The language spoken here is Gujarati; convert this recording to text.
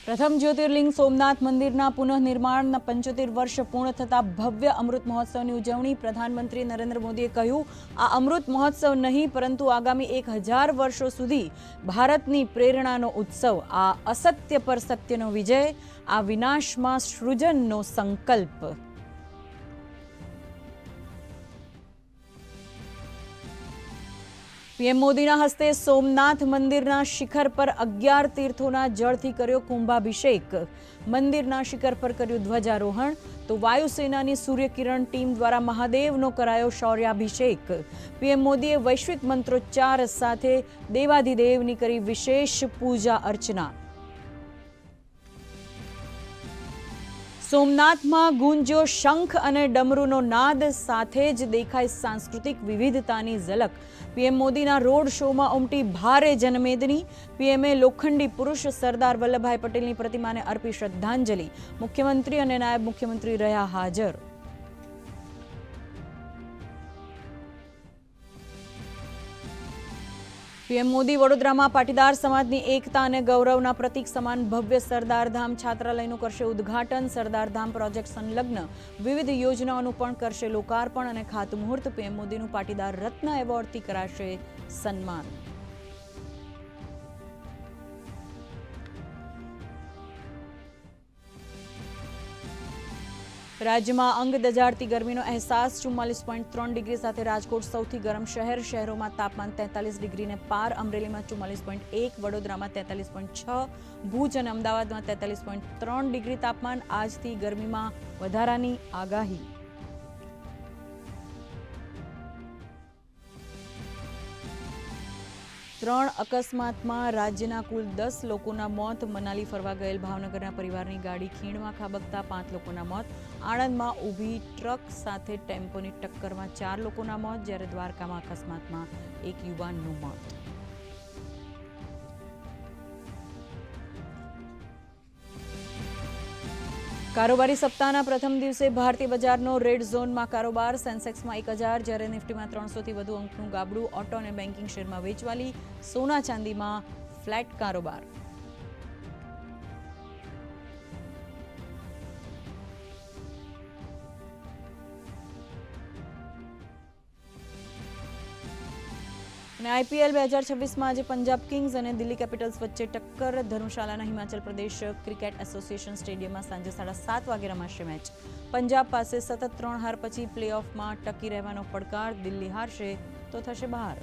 પ્રથમ જ્યોતિર્લિંગ સોમનાથ મંદિરના પુનઃનિર્માણના 75 વર્ષ પૂર્ણ થતા ભવ્ય અમૃત મહોત્સવની ઉજવણી પ્રધાનમંત્રી નરેન્દ્ર મોદીએ કહ્યું, આ અમૃત મહોત્સવ નહીં પરંતુ આગામી 1000 વર્ષો સુધી ભારતની પ્રેરણાનો ઉત્સવ, આ અસત્ય પર સત્યનો વિજય, આ વિનાશમાં સૃજનનો સંકલ્પ। પીએમ મોદીના હસ્તે સોમનાથ મંદિરના શિખર પર 11 તીર્થોના જળથી કર્યો કુંભાભિષેક। મંદિરના શિખર પર કર્યું ધ્વજારોહણ, તો વાયુસેનાની સૂર્યકિરણ ટીમ દ્વારા મહાદેવનો કરાયો શૌર્યાભિષેક। પીએમ મોદીએ વૈશ્વિક મંત્રોચ્ચાર સાથે દેવાધિદેવની કરી વિશેષ પૂજા અર્ચના। સોમનાથમાં ગુંજ્યો શંખ અને ડમરૂનો નાદ, સાથે જ દેખાઈ સાંસ્કૃતિક વિવિધતાની ઝલક। પીએમ મોદીના રોડ શોમાં ઉમટી ભારે જનમેદની। પીએમએ લોખંડી પુરુષ સરદાર વલ્લભભાઈ પટેલની પ્રતિમાને અર્પી શ્રદ્ધાંજલિ। મુખ્યમંત્રી અને નાયબ મુખ્યમંત્રી રહ્યા હાજર। પીએમ મોદી વડોદરામાં પાટીદાર સમાજની એકતા અને ગૌરવના પ્રતીક સમાન ભવ્ય સરદારધામ છાત્રાલયનું કરશે ઉદ્ઘાટન। સરદારધામ પ્રોજેક્ટ સંલગ્ન વિવિધ યોજનાઓનું પણ કરશે લોકાર્પણ અને ખાતમુહૂર્ત। પીએમ મોદીનું પાટીદાર રત્ન એવોર્ડથી કરાશે સન્માન। રાજ્યમાં અંગ દજાડતી ગરમીનો અહેસાસ। 44.3 ડિગ્રી સાથે રાજકોટ સૌથી ગરમ શહેર। શહેરોમાં તાપમાન 43 ડિગ્રીને પાર। અમરેલીમાં 44.1, વડોદરામાં 43.6, ભુજ અને અમદાવાદમાં 43.3 ડિગ્રી તાપમાન। આજથી ગરમીમાં વધારાની આગાહી। ત્રણ અકસ્માતમાં રાજ્યના કુલ 10 લોકોના મોત। મનાલી ફરવા ગયેલ ભાવનગરના પરિવારની ગાડી ખીણમાં ખાબકતા 5 લોકોના મોત। આણંદમાં ઊભી ટ્રક સાથે ટેમ્પોની ટક્કરમાં 4 લોકોના મોત, જ્યારે દ્વારકામાં અકસ્માતમાં એક યુવાનનું મોત। કારોબારી સપ્તાહના પ્રથમ દિવસે ભારતીય બજારનો રેડ ઝોનમાં કારોબાર। સેન્સેક્સમાં 1000, જ્યારે નિફ્ટીમાં 300થી વધુ અંકનું ગાબડું। ઓટો અને બેન્કિંગ શેરમાં વેચવાલી। સોના ચાંદીમાં ફ્લેટ કારોબાર। અને આઈપીએલ 2026માં આજે પંજાબ કિંગ્સ અને દિલ્હી કેપિટલ્સ વચ્ચે ટક્કર। ધર્મશાલાના હિમાચલ પ્રદેશ ક્રિકેટ એસોસિએશન સ્ટેડિયમમાં સાંજે 7:30 વાગે રમાશે મેચ। પંજાબ પાસે સતત 3 હાર પછી પ્લે ઓફમાં ટકી રહેવાનો પડકાર। દિલ્હી હારશે તો થશે બહાર।